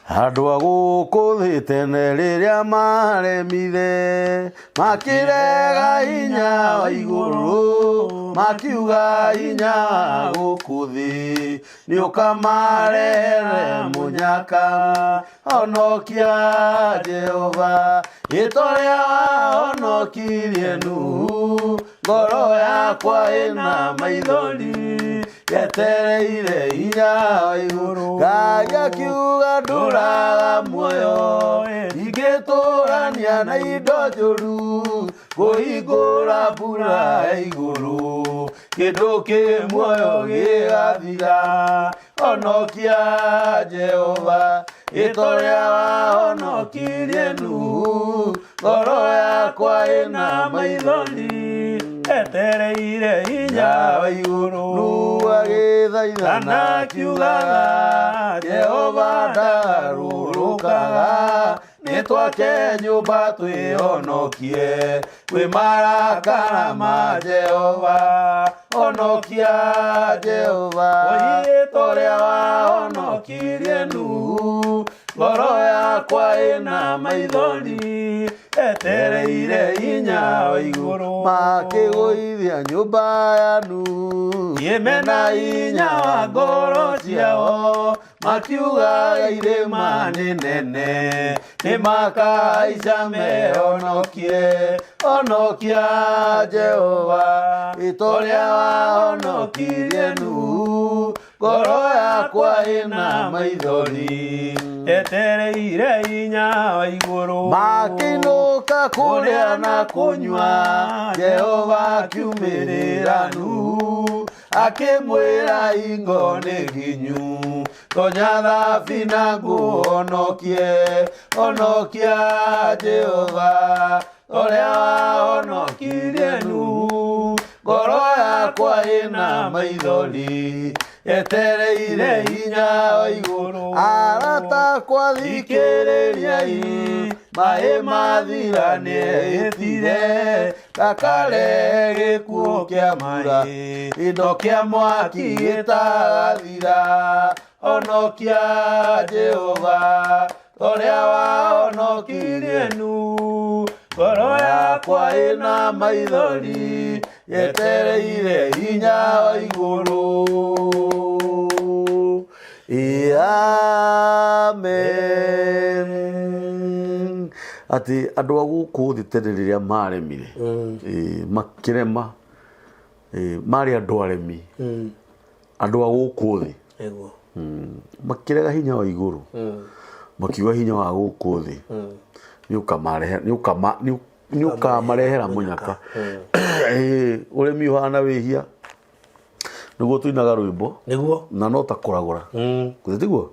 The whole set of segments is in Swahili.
Andũ a gũkũ thĩ tene rĩrĩa maremire makĩrega hinya wa igũrũ makiuga hinya wa gũkũ thĩ nĩũkamarehera mũnyaka honokia Jehova rĩĩtwa rĩa wahonokirie Nuhu ngoro yakwa ĩna maithori yetereire hinya wa igũrũ Ngai akiuga ndũraga muoyo ingĩtũrania na indo njũru kũhingũra mbura ya igũrũ kĩndũ kĩ muoyo gĩgathira honokia Jehova rĩĩtwa rĩa wahonokirie Nuhu ngoro yakwa ĩna maithori etereire hinya wa igũrũ Nuhu agĩthaithana akiugaga Jehova ndarũrũkaga nĩtwake nyũmba twĩhonokie kwĩ marakara ma Jehova honokia Jehova rĩĩtwa rĩa wahonokirie Nuhu ngoro yakwa ĩna maithori etereire hinya wa igũrũ makĩgũithia nyũmba ya Nuhu yemena hinya wa ngoro ciao makiuga irĩma nĩ nene nĩmakaica mehonokie honokia Jehova rĩĩtwa rĩa wahonokirie Nuhu ngoro yakwa ĩna maithori etereire hinya wa igũrũ makĩinũka kũrĩa na kũnyua Jehova akiumĩrĩra Nuhu akĩmwĩra ingo nĩ nginyu tonya thabina ngũhonokie honokia Jehova ũrĩa wahonokirie Nuhu ngoro yakwa ĩna maithori etereire hinya wa igũrũ arata kwathikĩrĩriai maĩ mathira nĩehĩtire ndakare gĩkuũ kĩa maĩ indo kĩa mwaki gĩtagathira honokia Jehova ũrĩa wahonokirie Nuhu ngoro yakwa ĩna maithori yetereire hinya wa igũrũ Amen. Ati andũ a gũkũ thĩ tene rĩrĩa maremire makĩrema marĩ andũ aremi andũ a gũkũ thĩ makĩrega hinya wa igũrũ makiuga hinya wa gũkũ thĩ nĩũkamarehera mũnyaka ũremi ũhana wĩhia nĩguo tũinaga rwĩmbo na no ta kũragũra tiguo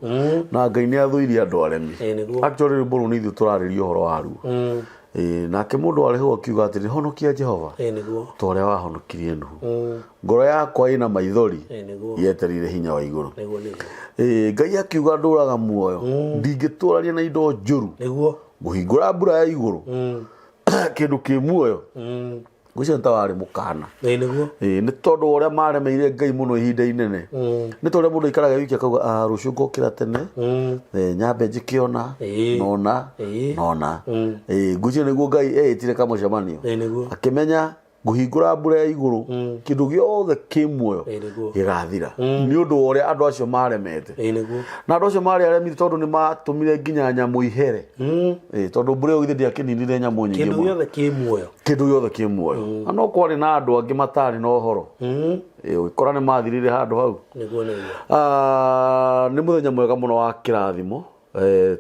na Ngai nĩathũirie andũ aremi actually rwĩmbo rũu nĩ ithuĩ tũrarĩria ũhoro waruo nake mũndũ warĩho akiuga atĩrĩ honokia Jehova ta ũrĩa wahonokirie Nuhu ngoro yakwa ĩna maithori yetereire hinya wa igũrũ Ngai akiuga ndũraga muoyo ndingĩtũrania na indo njũru ngũhingũra mbura ya igũrũ kĩndũ kĩ muoyo ngũcio ta warĩ mũkana nĩ tondũ ũrĩa maremeire Ngai mũno ihinda inene nĩ tondũ mũndũ aikaraga wiki akauga rũciũ ngokĩra tene nyambe njĩkĩona nona ngũcio nĩguo Ngai etire kamũcemanio akĩmenya ngũhingũra mbura ya igũrũ kĩndũ gĩothe kĩ muoyo gĩgathira nĩ ũndũ wa ũrĩa andũ acio maremete na andũ acio marĩ aremi tondũ nĩ matũmire nginya nyamũ ihere tondũ mbura ĩyo githĩ ndĩakĩninire nyamũ nyingĩ kĩndũ gĩothe kĩ muoyo na no kwarĩ na andũ angĩ matarĩ na ũhoro ũgĩkora nĩ mathirire handũ hau nĩ mũthenya mwega mũno wa kĩrathimo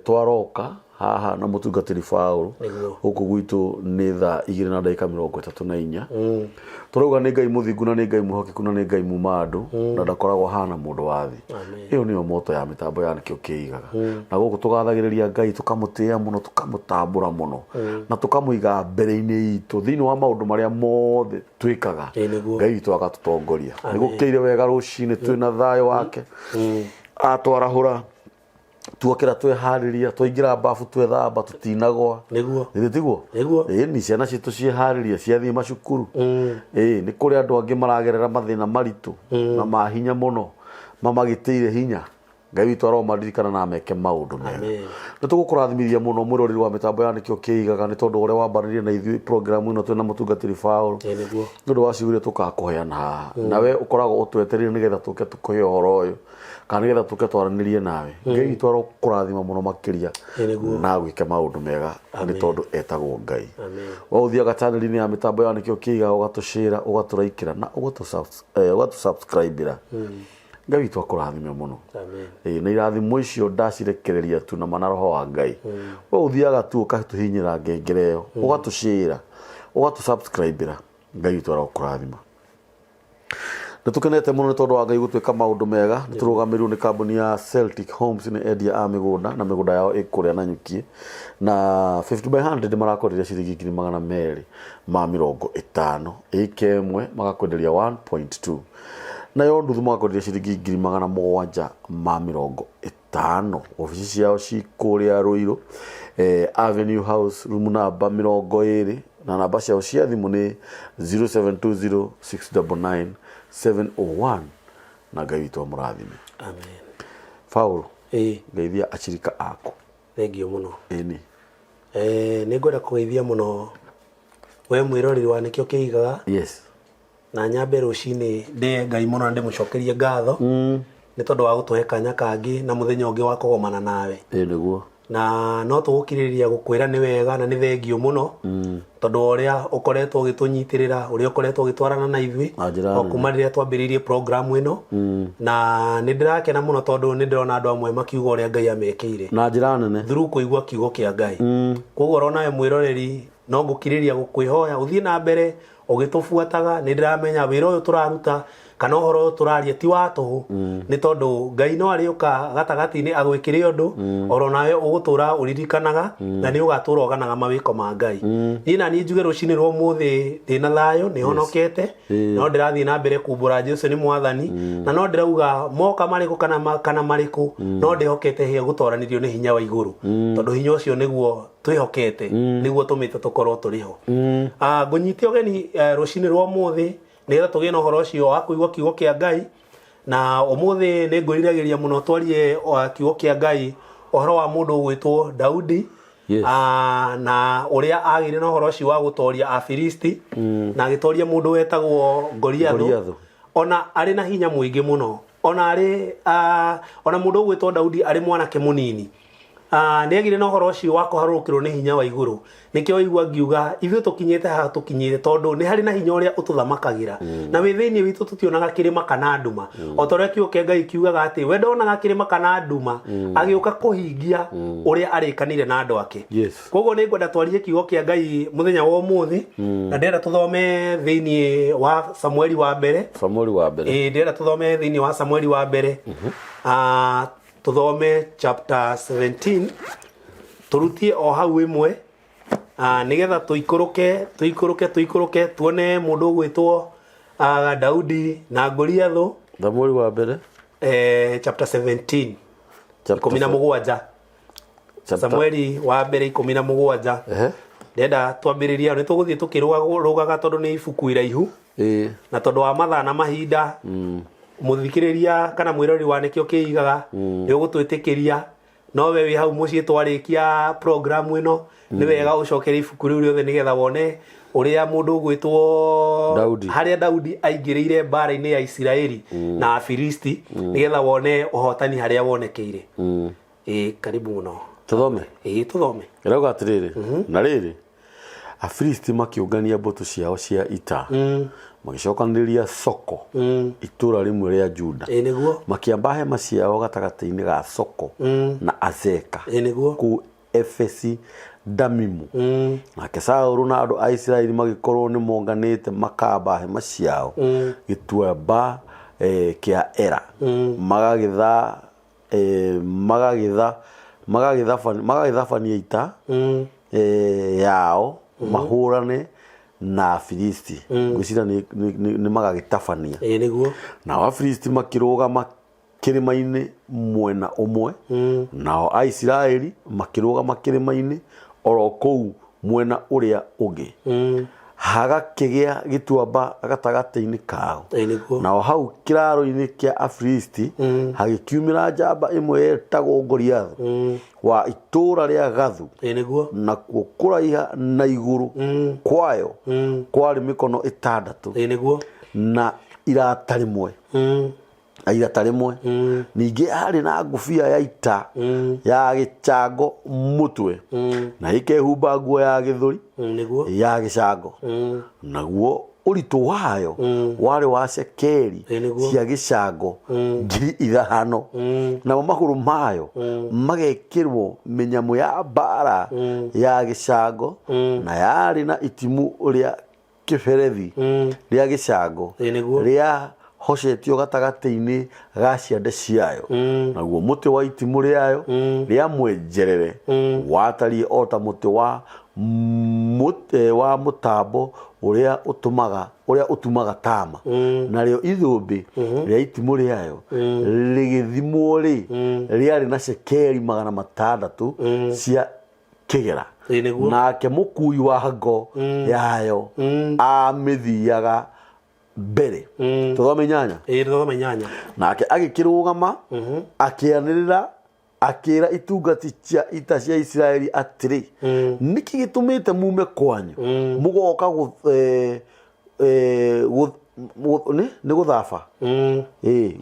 twaroka haha na mũtungatĩri Paul gũkũ gwitũ nĩ thaa 2:34 tũrauga nĩ Ngai mũthingu na nĩ Ngai mũhokeku na nĩ Ngai muma andũ na ndakoragwo hana mũndũ wa thĩ ĩyo nĩyo moto ya mĩtambo ya nĩkĩo kĩigaga na gũkũ tũgathagĩrĩria Ngai tũkamũtĩĩa mũno tũkamũtambũra mũno na tũkamũiga mbere-inĩ itũ thĩinĩ wa maũndũ marĩa mothe twĩkaga Ngai witũ agatũtongoria nĩ gũkĩire wega rũcinĩ twĩna thayũ wake atwarahũra tuokera tweharĩria twaingĩra bafu twethamba tutinagwa niguo tiguo ni ciana citũ ciĩharĩria ciathiĩ macukuru nĩ kũrĩ andũ angĩ maragerera mathĩna maritũ na mahinya mũno mamagĩtĩire hinya Ngai witũ aromaririkana na ameke maũndũ mega. Nĩ tũgũkũrathimithia mũno mwĩroreri wa mĩtambo ya nĩkĩo kĩigaga nĩ tondũ ũrĩa wambanĩria na ithuĩ programu ĩno twĩna mũtungatĩri Paul nĩ ũndũ wa ciũria tũgakũheana haha nawe ũkoragwo ũtwetereire nĩgetha tũke tũkũhe ũhoro ũyũ kana nĩgetha tũke twaranĩrie nawe. Ngai witũ arokũrathima mũno makĩria na gwĩke maũndũ mega nĩ tondũ etagwo Ngai. Wa ũthiaga channel-inĩ ya mĩtambo ya nĩkĩo kĩigaga ũgatũshare ũgatũraikĩra na ũgatũsubscribe-ĩra. Ngai witũ akũrathime mũno. Na irathimo icio ndacirekereria tu na mana roho wa Ngai. Wa ũthiaga tu ũkatũhinyĩra ngengere ĩyo ũgatũshare ũgatũsubscribe-ĩra. Ngai witũ arokũrathima. Nĩ tũkenete mũno nĩ tondũ wa Ngai gũtwĩka maũndũ mega. Nĩ tũrũgamĩrĩirwo nĩ kambuni ya Celtic Homes nĩ endia a mĩgũnda na mĩgũnda yao ĩkũrĩa Nanyuki na 50/100 marakwenderia ciringi 250 ĩka ĩmwe magakwenderia 1.2 nayo nduthu magakwenderia ciringi 750. Ofici ciao cikũrĩa Ruiru Avenue House room number 20 na namba ciao cia thimũ nĩ 0720699701 na Ngai witũ amũrathime. Amen. Paul, geithia acirika aku. Thengio mũno. Ĩni. Nĩ ngwenda kũgeithia mũno we mwĩroreri wa nĩkĩo kĩigaga. Yes. Na nyambe rũcinĩ ndĩ Ngai mũno ndĩmũcokerie ngatho nĩ tondũ wa gũtũhe kanya kangĩ na mũthenya ũngĩ wa kũgomana nawe. Nĩguo. Na no tũgũkirĩrĩria gũkwĩra nĩ wega na nĩ thengio mũno tondũ ũrĩa ũkoretwo ũgĩtũnyitĩrĩra ũrĩa ũkoretwo ũgĩtwarana na ithuĩ o kuma rĩrĩa twambĩrĩirie programu ĩno na nĩ ndĩrakena mũno tondũ nĩ ndĩrona andũ amwe makiuga ũrĩa Ngai amekĩire na njĩra nene through kũigua kiugo kĩa Ngai. Koguo ũrona we mwĩroreri no ngũkirĩrĩria gũkwĩhoya ũthiĩ na mbere ũgĩtũbuataga. Nĩ ndĩramenya wĩra ũyũ tũraruta kana ũhoro tũraria ti wa tũhũ nĩ tondũ Ngai no arĩũka gatagatĩ-inĩ agwĩkĩre ũndũ oro nawe ũgũtũra ũririkanaga na nĩ ũgatũra ũganaga mawĩko ma Ngai. Niĩ na niĩ njuge rũcinĩ rwa ũmũthĩ ndĩna thayũ nĩ honokete no ndĩrathiĩ na mbere kumbũra Jesũ nĩ mwathani na no ndĩrauga moka marĩkũ kana marĩkũ no ndĩhokete hĩa gũtoranĩrio nĩ hinya wa igũrũ tondũ hinya ũcio nĩguo twĩhokete nĩguo tũmĩte tũkorwo tũrĩ ho. Ngũnyite ũgeni rũcinĩ rwa ũmũthĩ nĩgetha tũgĩe na ũhoro ũcio wa kũigua kiugo kĩa Ngai na ũmũthĩ nĩ ngwĩriragĩria mũno twarie kiugo kĩa Ngai ũhoro wa mũndũ ũgwĩtwo Daudi. Na ũrĩa agĩire na ũhoro ũcio wa gũtoria Afilisti na agĩtoria mũndũ wetagwo Goliath ona arĩ na hinya mũingĩ mũno ona mũndũ ũgwĩtwo Daudi arĩ mwanake mũnini. Nĩ agire na ũhoro ũcio wa kũharũrũkĩrwo nĩ hinya wa igũrũ nĩkĩo waigua ngiuga ithuĩ tũkinyĩte haha tũkinyĩte tondũ nĩ harĩ na hinya ũrĩa ũtũthamakagĩra na wĩ thĩinĩ witũ tũtionaga kĩrĩma kana nduma o ta ũrĩa kiugo kĩa Ngai kiugaga atĩ we ndonaga kĩrĩma kana nduma agĩũka kũhingia ũrĩa arĩkanire na andũ ake. Koguo nĩ ngwenda twarie kiugo kĩa Ngai mũthenya wa ũmũthĩ na ndĩrenda tũthome thĩinĩ wa Samueli wa mbere. Ndĩrenda tũthome thĩinĩ wa Samueli wa mbere tuthome chapter 17 turutie o hau imwe nigetha tuikũrũke tuone mũndũ ũgwĩtwo Daudi na Goliath. Samueli wa mbere chapter 17 17 Samueli wa mbere 17 ndenda twambĩrĩria nĩ tũgũthiĩ tũkĩrũgaga tondũ nĩ ibuku iraihu na tondũ wa mathaa na mahinda muthikiriria kana mwirori wa nikio kiigaga ni ugutwitikiria no we wi hau mucii twarĩkia programu ĩno ni wega ucokere ibuku riu riothe nigetha wone uria mundu ugwitwo haria Daudi aingĩrĩire mbara-inĩ ya Isiraeli na Afilisti nigetha wone uhotani haria wonekeire. Karibu muno tuthome. Tuthome irauga atiriri na riri Afilisti makiungania mbũtũ ciao cia ita magicokanĩrĩria Soko itũra rimwe rĩa Juda makiamba hema ciao gatagatĩ-inĩ ga Soko na Azeka kũu Efesi Damimu. Nake Saũlũ na andũ a Isiraeli magĩkorwo nĩ monganĩte makamba hema ciao gĩtuamba kĩa Era magagĩthabania ita yao mahũrane na Afilisti. Ngwĩciria nĩ magagĩtabania nao Afilisti makĩrũgama kĩrĩma-inĩ mwena ũmwe nao Aisiraeli makĩrũgama kĩrĩma-inĩ oro kũu mwena ũrĩa ũngĩ. hagakĩgĩa gĩtuamba gatagatĩ-inĩ kao nao hau kĩraro-inĩ kĩa Afilisti hagĩkiumĩra njamba ĩmwe yetagwo Goliath wa itũũra rĩa Gathu nakuo kũraiha na igũrũ kwayo kwarĩ mĩkono 6 na irata rĩmwe ningĩ harĩ na ngũbia ya ita ya gĩcango mũtwe na ĩkehumba nguo ya gĩthũri ya gĩcango naguo ũritũ wayo warĩ wa cekeri cia gĩcango 5,000 namo magũrũ mayo magekĩrwo mĩnyamũ ya mbara ya gĩcango na yarĩ na itimũ rĩa kĩberethi rĩa gĩcango rĩa hocetio gatagatĩ-inĩ ga ciande ciayo naguo mũtĩ wa itimũ rĩayo rĩa mwenjerere watariĩ o ta mũtĩ wa mũtambo ũrĩa ũtumaga tama narĩo ithũmbĩ rĩa itimũ rĩayo rĩgĩthimwo rĩarĩ na cekeri 600 cia kĩgera nake mũkui wa ngo yayo amĩthiaga mbere tuthome 8 nake agĩkĩrũgama akĩanĩrĩra akĩra itungati cia ita cia Isiraeli atĩrĩ nĩkĩ gĩtũmĩte mume kwanyu mũgoka nĩ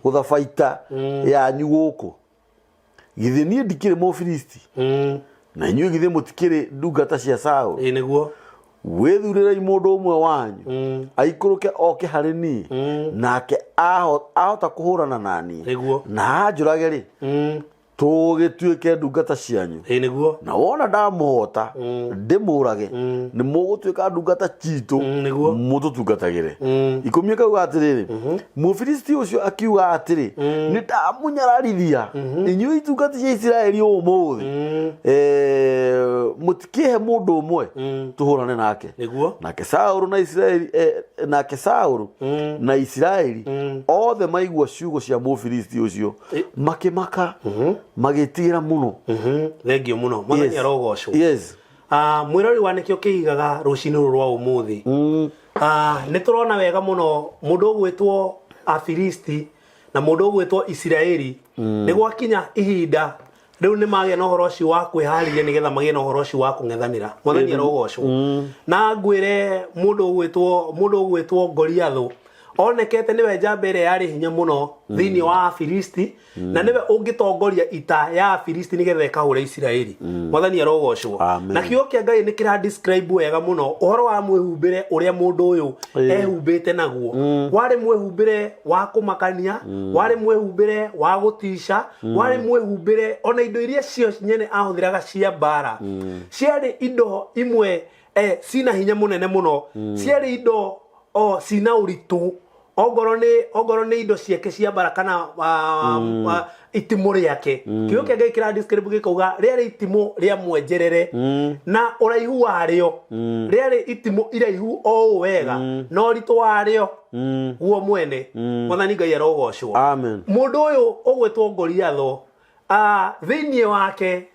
gũthaba ita yanyu gũkũ githĩ niĩ ndikĩrĩ Mũfilisti na inyuĩ githĩ mũtikĩrĩ ndungata cia Saũlũ wĩthurĩrei mũndũ ũmwe wanyu aikũrũke oke harĩ niĩ nake ahota kũhũrana na niĩ na anjũrage tũgĩtuĩke ndungata cianyu na wona ndamũhota ndĩmũrage nĩ mũgũtuĩka ndungata citũ mũtũtungatagĩre ikũmi kauga atĩrĩrĩ Mũfilisti ũcio akiuga atĩrĩ nĩ ndamunyararithia inyuĩ itungati cia Isiraeli ũmũthĩ mũtikĩhe mũndũ ũmwe tũhũrane nake nake Saũlũ na Isiraeli othe maigua ciugo cia Mũfilisti ũcio makĩmaka magĩtigĩra mũno thengio mũno mũthenya rogocwo mwĩrori wa nĩkĩo kĩigaga rũcinĩ rũrũ rwa ũmũthĩ nĩ tũrona wega mũno mũndũ ũgwĩtwo Afilisti na mũndũ ũgwĩtwo Isiraeli nĩ gwakinya ihinda rĩu nĩ magĩa na ũhoro ũcio wa kwĩharĩria nĩgetha magĩe na ũhoro ũcio wa kũng'ethanĩra mũthenya rogocwo na ngwĩre mũndũ ũgwĩtwo Goliath onekete niwe njamba ĩrĩa yarĩ hinya mũno thĩinĩ wa Afilisti na niwe ũngĩtongoria ita ya Afilisti nĩgetha ĩkahũre Isiraeli mwathani arogocwo na kiugo kĩa Ngai nĩ kĩra describe wega mũno ũhoro wa mwĩhumbĩre ũrĩa mũndũ ũyũ ehumbĩte naguo warĩ mwĩhumbĩre wa kũmakania warĩ mwĩhumbĩre wa gũtisha warĩ mwĩhumbĩre ona indo iria cio nyene ahũthĩraga cia mbara ciarĩ indo imwe cina hinya mũnene mũno ciarĩ indo cina ũritũ ongoro nĩ indo ciake cia mbara kana itimũ rĩake kiugo kĩa Ngai kĩra describe gĩkauga rĩarĩ itimũ rĩa mwenjerere na ũraihu warĩo rĩarĩ itimũ iraihu o wega na ũritũ warĩo guo mwene mwathani Ngai arogocwo mũndũ ũyũ ũgwĩtwo Goliath thĩinĩ wake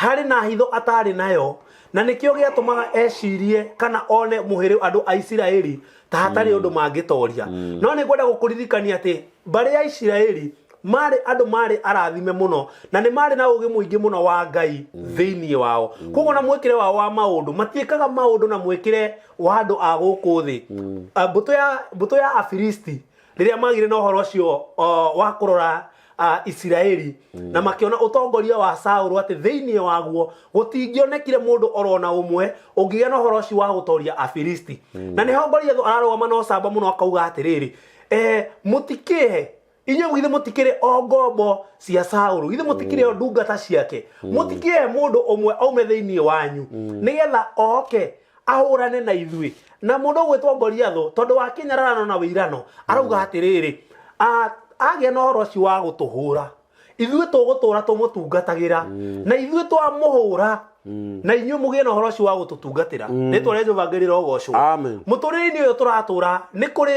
harĩ na hitho atarĩ nayo na nĩkĩo gĩatũmaga ecirie kana one mũhĩrĩgu andũ a Isiraeli ta hatarĩ ũndũ mangĩtoria no nĩ ngwenda gũkũririkania atĩ mbarĩ ya Isiraeli marĩ arathime mũno na nĩ marĩ na ũgĩ mũingĩ mũno wa Ngai thĩinĩ wao koguo na mwĩkĩre wao wa maũndũ matiĩkaga maũndũ na mwĩkĩre wa andũ a gũkũ thĩ mbũtũ ya Afilisti rĩrĩa magire na ũhoro ũcio wa kũrora Isiraeli na makiona utongoria wa Saũlũ atĩ thĩinĩ waguo gũtingĩonekire mũndũ orona ũmwe ũngĩgĩa na ũhoro ũcio wa gũtoria Afilisti na nĩho Goliath ararũgama na ũcamba mũno akauga atĩrĩrĩ mũtikĩhe inyuĩ githĩ mũtikĩrĩ o ngombo cia Saũlũ githĩ mũtikĩrĩ o ndungata ciake mũtikĩhe mũndũ ũmwe aume thĩinĩ wanyu nĩgetha oke ahũrane na ithuĩ na mũndũ ũgwĩtwo Goliath tondũ wa kĩnyararano na wĩirano arauga atĩrĩrĩ agĩa na ũhoro ũcio wa gũtũhũra ithuĩ tũgũtũra tũmũtungatagĩra na ithuĩ twamũhũra na inyuĩ mũgĩe na ũhoro ũcio wa gũtũtungatĩra rĩtwa rĩa Jehova Ngai rĩrogocwo mũtũrĩre-inĩ ũyũ tũratũra nĩ kũrĩ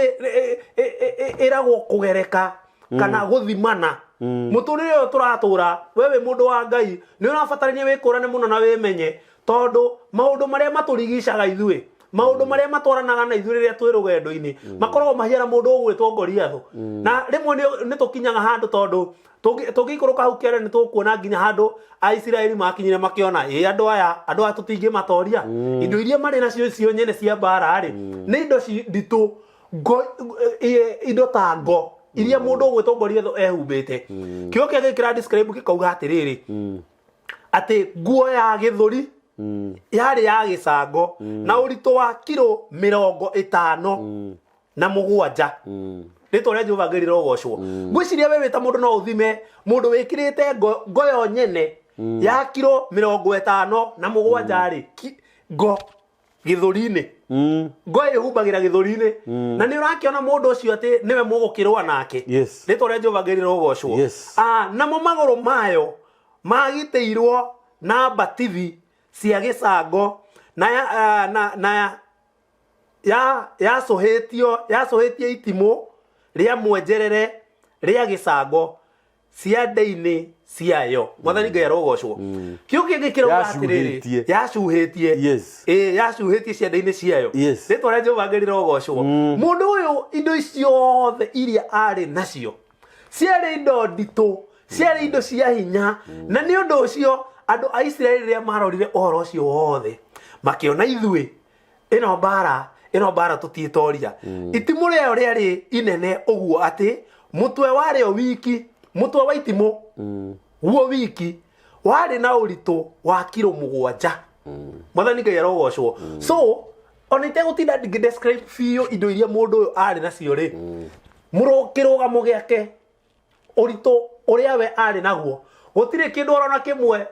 ĩragwo kũgereka kana gũthimana mũtũrĩre ũyũ tũratũra wewe mũndũ wa Ngai nĩ ũrabatarania wĩkũrane mũno na wĩmenye tondũ maũndũ marĩa matũrigicaga ithuĩ maundu maria matwaranaga na ithuĩ rĩrĩa twĩ rũgendo-inĩ makoragwo mahiana mũndũ ũgwĩtwo Goliath na rĩmwe nĩ tũkinyaga handũ tondũ tũngĩikũrũka hau kĩara nĩ tũkuona nginya handũ Aisiraeli makinyire makĩona andũ aya tũtingĩmatoria indo iria marĩ nacio cio nyene cia mbara rĩ nĩ indo nditũ indo ta ngo iria mũndũ ũgwĩtwo Goliath ehumbĩte kĩo kĩngĩ kĩra describe kĩkauga atĩrĩrĩ atĩ nguo ya gĩthũri yarĩ ya gĩcango na ũritũ wa kilo 57 rĩtwa rĩa Jehova Ngai rĩrogocwo ngwĩciria we wĩta mũndũ no ũthime mũndũ wĩkĩrĩte ngoyo nyene ya kilo 57 rĩ ngo gĩthũri-inĩ ngo ĩhumbagĩra gĩthũri-inĩ na nĩ ũrakĩona mũndũ ũcio atĩ nĩwe mũgũkĩrũa nake rĩtwa rĩa Jehova Ngai rĩrogocwo namo magũrũ mayo magitĩirwo na mbatithi cia gĩcango na yacũhĩtie itimũ rĩa mwenjerere rĩa gĩcango cia nda-inĩ ciayo mwathani Ngai arogocwo kĩo kĩngĩ kĩrauga atĩrĩrĩ yacuhĩtie ciande-inĩ ciayo rĩtwa rĩa Jehova Ngai rĩrogocwo mũndũ ũyũ indo ciothe iria arĩ nacio ciarĩ indo nditũ ciarĩ indo cia hinya na nĩ ũndũ ũcio andũ a Isiraeli rĩrĩa marorire ũhoro ũcio wothe makĩona ithuĩ ĩno mbara tũtiĩtoria itimũ rĩayo rĩarĩ inene ũguo atĩ mũtwe warĩo wiki mũtwe wa itimũ guo wiki warĩ na ũritũ wa kilo 7 mwathani Ngai arogocwo so ona itegũtinda ngĩdescribe biũ indo iria mũndũ ũyũ arĩ nacio rĩ kĩrũgamo gĩake ũritũ ũrĩa we arĩ naguo gũtirĩ kĩndũ orona kĩmwe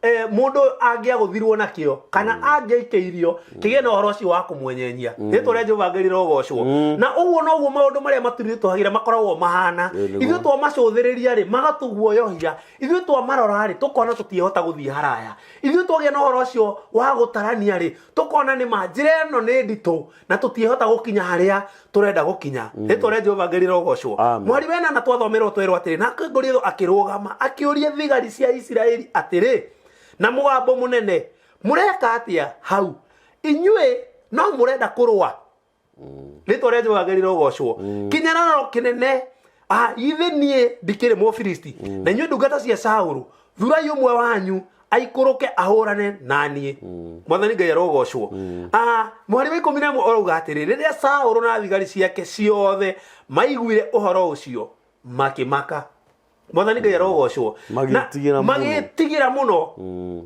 mũndũ angĩagũthirwo nakĩo kana angĩikĩirio kĩgĩe na ũhoro ũcio wa kũmwenyenyia rĩtwa rĩa Jehova Ngai rĩrogocwo na ũguo noguo maũndũ marĩa maturire twagĩra makoragwo mahana ithuĩ twamacũthĩrĩria rĩ magatũguoyohia ithuĩ twamarora rĩ tũkona tũtiehota gũthiĩ haraya ithuĩ twagĩa na ũhoro ũcio wa gũtarania rĩ tũkona nĩ ma njĩra ĩno nĩ nditũ na tũtiehota gũkinya harĩa tũrenda gũkinya rĩtwa rĩa Jehova Ngai rĩrogocwo mwari wena na twathomerwo twerwo atĩrĩ na Goliath akĩrũgama akĩũria thigari cia Isiraeli atĩrĩ na mũgambo mũnene mũreka atĩa hau inyuĩ no mũrenda kũrũa rĩtwa rĩa Jehova Ngai rĩrogocwo kinyanano kĩnene ithe niĩ ndikĩrĩ Mũfilisti na inyuĩ ndungata cia Saũlũ thurai ũmwe wanyu aikũrũke ahũrane na niĩ mwathani Ngai arogocwo mwari wa 11 oruga atĩrĩ rĩrĩa Saũlũ na thigari ciake ciothe maiguire ũhoro ũcio makĩmaka mwathani Ngai arogocwo magĩtigĩra mũno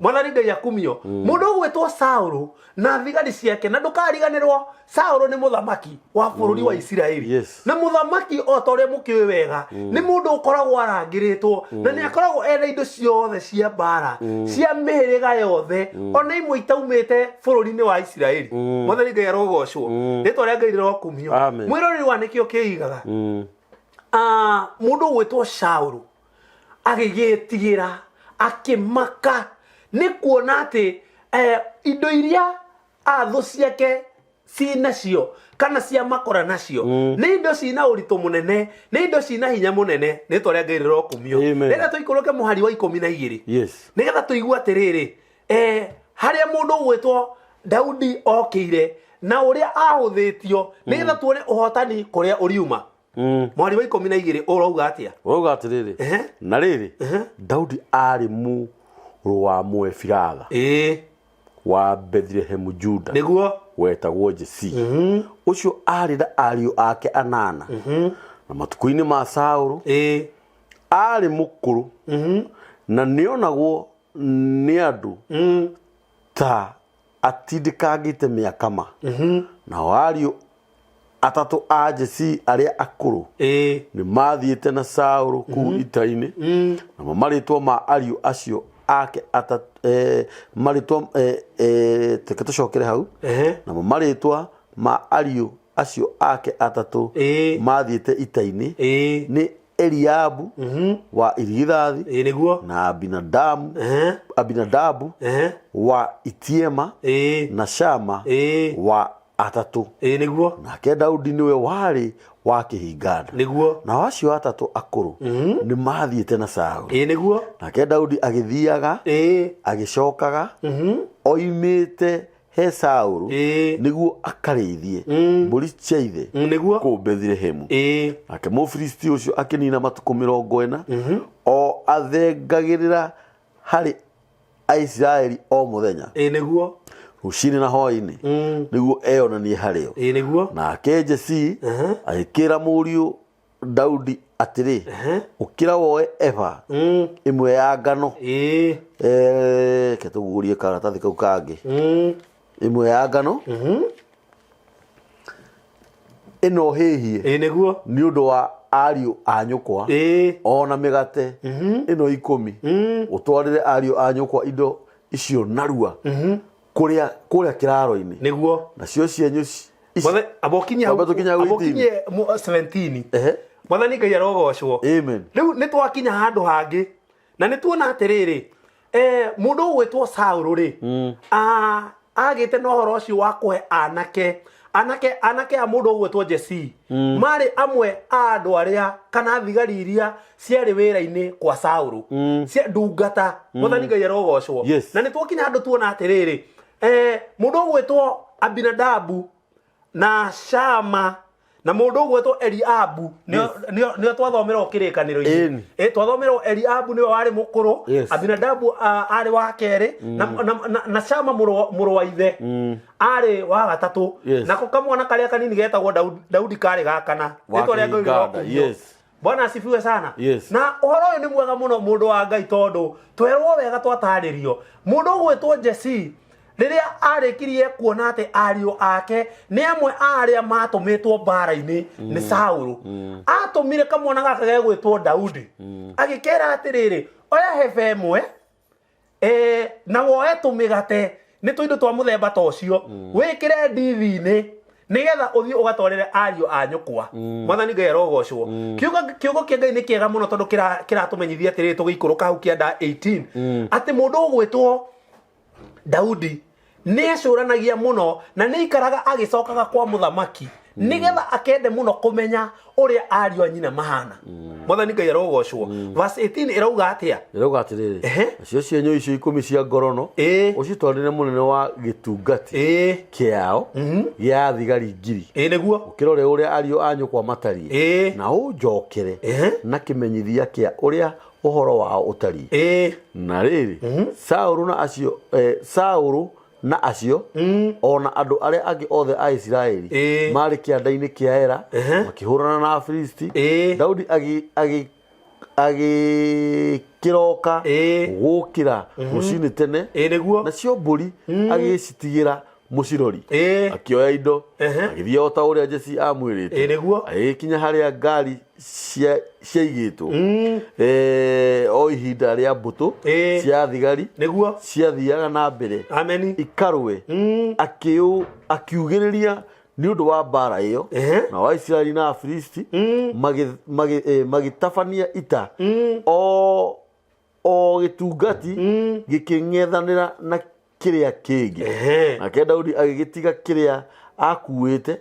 mwathani Ngai akumio mũndũ ũgwĩtwo Saũlũ na thigari ciake na ndũkariganĩrwo Saũlũ nĩ mũthamaki wa bũrũri wa Isiraeli na mũthamaki o ta ũrĩa mũkĩũĩ wega nĩ mũndũ ũkoragwo arangĩrĩtwo na nĩ akoragwo ena indo ciothe cia mbara cia mĩhĩrĩga yothe ona imwe itaumĩte bũrũri-inĩ wa Isiraeli mwathani Ngai arogocwo rĩtwa rĩa Ngai rĩrokumio mwĩroreri wa nĩkĩo kĩigaga mũndũ ũgwĩtwo Saũlũ agĩgĩtigĩra akĩmaka nĩ kuona atĩ indo iria thũ ciake cinacio kana cia makora nacio nĩ indo cina ũritũ mũnene nĩ indo cina hinya mũnene rĩtwa rĩa Ngai rĩrokumio rĩrĩa tũikũrũke mũhari wa 12 nĩgetha tũigue atĩrĩrĩ harĩa mũndũ ũgwĩtwo Daudi okĩire na ũrĩa ahũthĩtio nĩgetha tuone ũhotani kũrĩa ũriuma mwari wa 12 ũrauga atĩa ũrauga atĩrĩrĩ na rĩrĩ Daudi arĩ mũrũ wa Mũefiratha wa Bethlehem Juda nĩguo wetagwo Jesii ũcio arĩ na ariũ ake 8 na matukũ-inĩ ma Saũlũ arĩ mũkũrũ na nĩonagwo nĩ andũ ta atindĩkangĩte mĩaka ma na ariũ atatũ a Jesii arĩa akũrũ nĩ mathiĩte na Saũlũ kũu ita-inĩ na marĩtwa ma ariũ acio ake marĩtwa teke tũcokere hau na marĩtwa ma ariũ acio ake atatũ mathiĩte ita-inĩ nĩ Eliabu wa irigithathi na Abinadabu wa Itiema na Shama wa atatũ nake Daudi niwe warĩ wa kĩhingana na acio atatũ akũrũ nĩ mathiĩte na Saũlũ nake Daudi agĩthiaga agĩcokaga oimĩte he Saũlũ nĩguo akarĩithie mbũri cia ithe kũu Bethilehemu. Nake Mũfilisti ũcio akĩnina matukũ 40 o athengagĩrĩra harĩ Aisiraeli o mũthenya rũcinĩ na hwaĩ-inĩ nĩguo eyonanie harĩo. Nake Jesii agĩkĩra mũriũ Daudi atĩrĩ, ũkĩra woe eba ĩmwe ya ngano, ke tũguũrie karatathi kau kangĩ, ĩmwe ya ngano ĩno hĩhie nĩ ũndũ wa ariũ a nyũkwa, ona mĩgate ĩno 10 ũtwarĩre ariũ a nyũkwa indo icio narua kũrĩa kĩraro-inĩ nacio cienyũ abokinye 17 Mwathani Ngai arogocwo. Amen. Riu nĩ twakinya handũ hangĩ na nĩ tuona atĩrĩrĩ, mũndũ ũgwĩtwo Saũlũ rĩ agĩte na ũhoro ũcio wa kũhe anake a mũndũ ũgwĩtwo Jesii marĩ amwe a andũ arĩa kana thigari iria ciarĩ wĩra-inĩ kwa Saũlũ cia ndungata. Mwathani Ngai arogocwo. Na nĩ twakinya handũ tuona atĩrĩrĩ, mũndũ ũgwĩtwo Abinadabu na Shama na mũndũ ũgwĩtwo Eliabu nĩo twathomerwo kĩrĩkanĩro-inĩ. Twathomerwo Eliabu nĩwe warĩ mũkũrũ, Abinadabu arĩ wa kerĩ na Shama mũrũ wa ithe arĩ wa gatatũ, nako kamwana karĩa kanini getagwo Daudi karĩ gakana. Bwana asifiwe sana. Na ũhoro ũyũ nĩ mwega mũno mũndũ wa Ngai, tondũ twerwo wega twatarĩrio mũndũ ũgwĩtwo Jesii rĩrĩa arĩkirie kuona atĩ ariũ ake nĩ amwe arĩa matũmĩtwo mbara-inĩ nĩ Saũlũ, atũmire kamwana gake gegwĩtwo Daudi agĩkera atĩrĩrĩ, oya hebe ĩmwe na woe tũmĩgate nĩ tũindo twa mũthemba ta ũcio wĩkĩre ndithi-inĩ nĩgetha ũthiĩ ũgatwarĩre ariũ a nyũkwa. Mwathani Ngai arogocwo. Kiugo kĩa Ngai nĩ kĩega mũno tondũ kĩratũmenyithia atĩrĩrĩ tũgĩikũrũka hau kĩanda 18 atĩ mũndũ ũgwĩtwo Daudi nĩ acũranagia mũno na nĩ ikaraga agĩcokaga kwa mũthamaki nĩgetha akende mũno kũmenya ũrĩa ariũ a nyina mahana. Mwathani Ngai arogocwo. Verse 18 ĩrauga atĩa? Ĩrauga atĩrĩrĩ, acio cienyũ icio 10 cia ngorono ũcitwarĩre mũnene wa gĩtungati kĩao gĩa thigari 1000 nĩguo ũkĩrore ũrĩa ariũ a nyũkwa matariĩ na ũnjokere na kĩmenyithia kĩa ũrĩa ũhoro wao ũtariĩ. Na rĩrĩ Saũlũ na acio ona andũ arĩa angĩ othe a Isiraeli marĩ kĩanda-inĩ kĩa Ela makĩhũrana na Afilisti. Daudi agĩkĩroka gũkĩra rũcinĩ tene nacio mbũri agĩcitigĩra mũcirori, akĩoya indo agĩthiĩ o ta ũrĩa Jesii amwĩrĩte, agĩkinya harĩa ngari ciaigĩtwo o ihinda rĩa mbũtũ cia thigari ciathiaga na mbere ikarũe, akiugĩrĩria nĩ ũndũ wa mbara ĩyo na wa Isiraeli na Afilisti magĩtabania ita o gĩtungati gĩkĩng'ethanĩra na kĩrĩa kĩngĩ. Nake Daudi agĩgĩtiga kĩrĩa akuĩte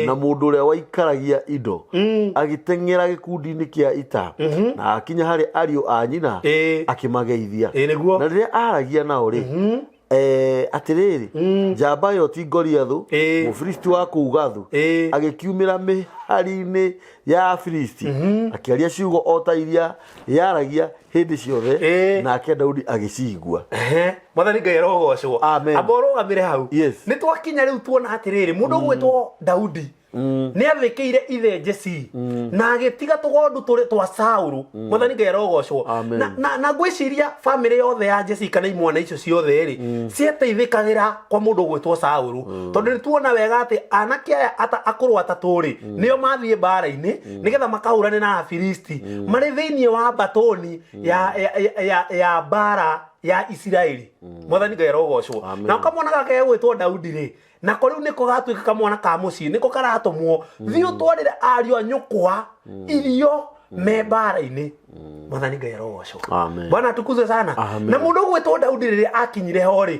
na mũndũ ũrĩa waikaragia indo agĩteng'era gĩkundi-inĩ kĩa ita na akinya harĩ ariũ a nyina akĩmageithia. Na rĩrĩa aragia nao rĩ atĩrĩrĩ, njamba ĩyo ti Goliathũ Mũfilisti wa kũu Gathu agĩkiumĩra mĩhari-inĩ ya Afilisti akĩaria ciugo o ta iria yaragia hĩndĩ ciothe, nake Daudi agĩcigua. Mwathani Ngai arogocwo. Amba ũrũgamĩre hau. Nĩ twakinya rĩu tuona atĩrĩrĩ, mũndũ ũgwĩtwo Daudi nĩ athĩkĩire ithe Jesii na agĩtiga tũgondu twa Saũlũ. Mwathani Ngai arogocwo. Na ngwĩciria bamĩrĩ yothe ya Jesii kana imwana icio ciothe rĩ ciateithĩkagĩra kwa mũndũ ũgwĩtwo Saũlũ, tondũ nĩ tuona wega atĩ anake aya akũrũ atatũ rĩ nĩo mathiĩ mbara-inĩ nĩgetha makahũrane na Afilisti marĩ thĩinĩ wa mbatoni ya mbara ya Isiraeli. Mwathani Ngai arogocwo. Na kamwana gake gwĩtwo Daudi rĩ nako rĩu nĩko gatuĩka kamwana ka mũciĩ, nĩko karatũmwo thiĩ ũtwarĩre ariũ a nyũkwa irio me mbara-inĩ. Mwathani Ngai arogocwo. Bwana atukuzwe sana. Na mũndũ ũgwĩtwo Daudi rĩrĩa akinyire ho rĩ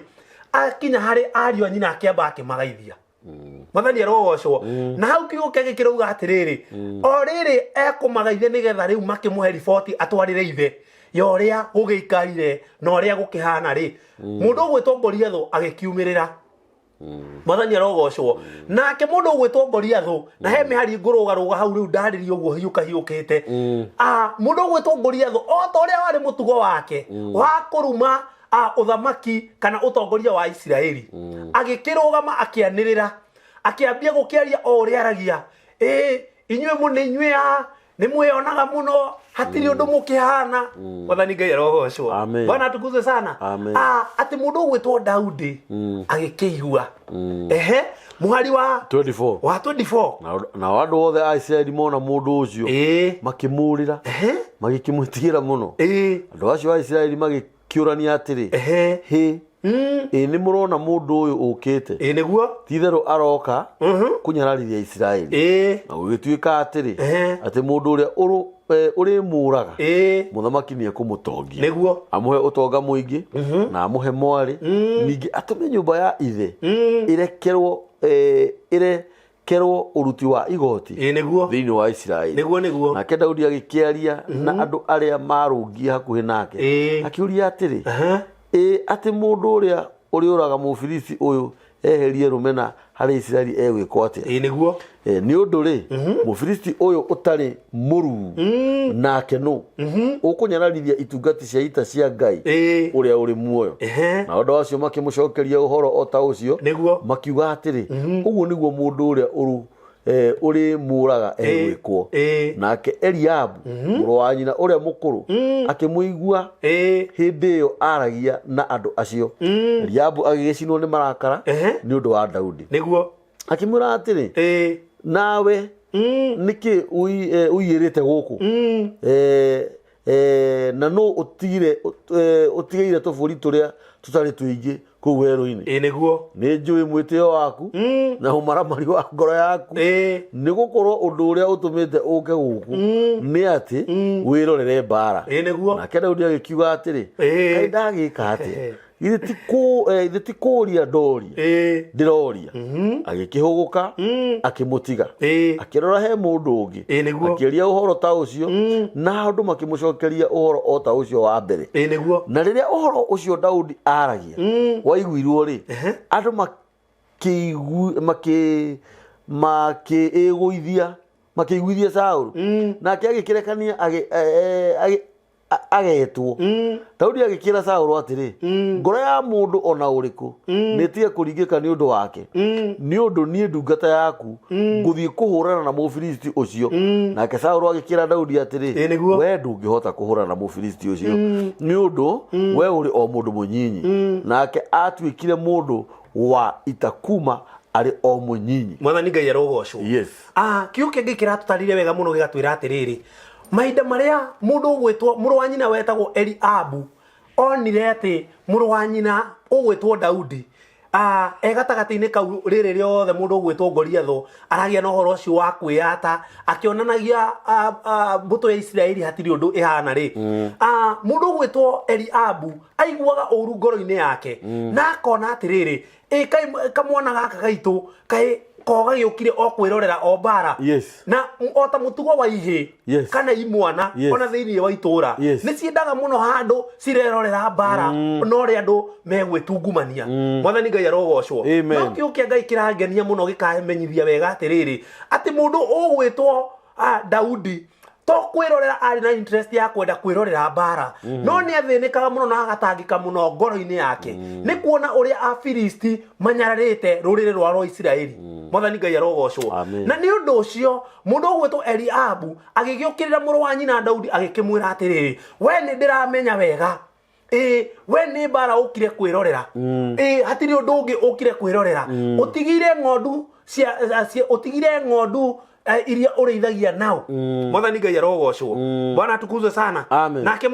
akinya harĩ ariũ a nyina akĩamba akĩmagaithia. Mwathani arogocwo. Na hau kiugo kĩngĩ kĩrauga atĩrĩrĩ, o rĩrĩ ekũmagaithia nĩgetha rĩu makĩmũhe riboti atwarĩre ithe ya ũrĩa gũgĩikarire na ũrĩa gũkĩhana rĩ, mũndũ ũgwĩtwo Goliathũ agĩkiumĩrĩra mwathani arogocwo nake mundu gwitwo Goliath na he mihari ngurugaruga hau riu ndariri uguo hiukite mundu gwitwo Goliath o ta uria wari mutugo wake wa kuruma uthamaki kana utongoria wa Israeli agikirugama akianirira akiambia gukiaria o uria aragia inywe muninywa ni mweonaga muno hatiri undu mukihana mwathani Ngai arogocwo bwana tukuze sana ati mundu gwitwo Daudi agikigua muhari wa 24 na wandu othe a Israeli mona mundu ucio makimurira magikimwitigira muno andu acio a Israeli magikiurania atiri ni murona mundu uyu ukite niguo titheru aroka kunyararithia Israeli na gugituika atiri ati mundu uria uri muraga muthamaki ni ekumutongia niguo amuhe utonga muingi na amuhe mwari ningi atume nyumba ya ithe irekerwo uruti wa igoti niguo thiini wa Israeli niguo na Daudi agikiaria na andu aria marungia hakuhi nake akiuria atiri ati mundu uria uriuraga mufilisti uyu eherie rumena hari Israeli egwikwo atia niguo ni undu ri mufilisti uyu utari muru nake no ukunyararithia itungati cia ita cia Ngai uria uri muoyo na andu acio makimucokeria uhoro o ta ucio makiuga atiri uguo niguo mundu uria uri muraga egwikwo nake Eliabu muru wa nyina uria mukuru akimuigua hindi iyo aragia na andu acio Eliabu agigicinwo ni marakara ni undu wa Daudi niguo akimura atiri nawe niki uyirite guku na no utigire tuburi turia tutari tuingi kuu weru-ini niguo ni njui mwitio waku na umaramari wa ngoro yaku ni gukorwo undu uria utumite uke guku ni ati wirorere mbara niguo nake Daudi agikiuga atiri kai ndagika ati ithe ti kuria ndoria ndiroria agikihuguka akimutiga akirora he mundu ungi akiria uhoro ta ucio na andu makimucokeria uhoro o ta ucio wa mbere na riria uhoro ucio Daudi aragia waiguirwo ri andu makiguithia Saulu nake agikirekania agetwo Daudi agikira Saulu atiri ngoro ya mundu ona uriku nitie kuringika ni undu wake ni undu ni ndungata yaku nguthie kuhurana na mufilisti ucio nake Saulu agikira Daudi atiri we ndungihota kuhurana na mufilisti ucio ni undu we uri o mundu munyinyi nake atwikire mundu wa itakuma ari o munyinyi mwathani Ngai arogocwo kiu kingi kiratutarire wega muno gigatwira atiriri mahinda maria mundu ugwitwo muru wa nyina wetagwo Eliabu onire ati muru wa nyina ugwitwo Daudi egatagati-ini kau riri riothe mundu ugwitwo Goliath aragia na uhoro ucio wa kwiyata akionanagia mbuto ya Israeli hatiri undu ihana ri mundu ugwitwo Eliabu aiguaga uru ngoro-ini yake na akona atiriri kai kamwana gaka gaitu kai koga giukire o kwirorera o bara na o ta mutugo wa ihe kana imwana ona thiini wa itura ni ciendaga muno handu cirerorera bara no ri andu megwitungumania mwathani Ngai arogocwo no kiukia Ngai kirangenia muno gikahemenyithia wega atiriri ati mundu ugwitwo Daudi to kwirorera ari na interest ya kwenda kwirorera bara no ni athinikaga muno na agatangika muno ngoro-ini yake ni kuona uria Afilisti manyararite rurire rwa Israeli mwathani Ngai arogocwo na ni undu ucio mundu ugwitwo Eliabu agigiukirira muru wa nyina Daudi agikimwira atiriri we ni ndiramenya wega we ni bara ukire kwirorera hatiri undu ungi ukire kwirorera utigire ng'ondu utigire ng'ondu iria ureithagia nao mwathani Ngai arogocwo bwana tukuze sana nake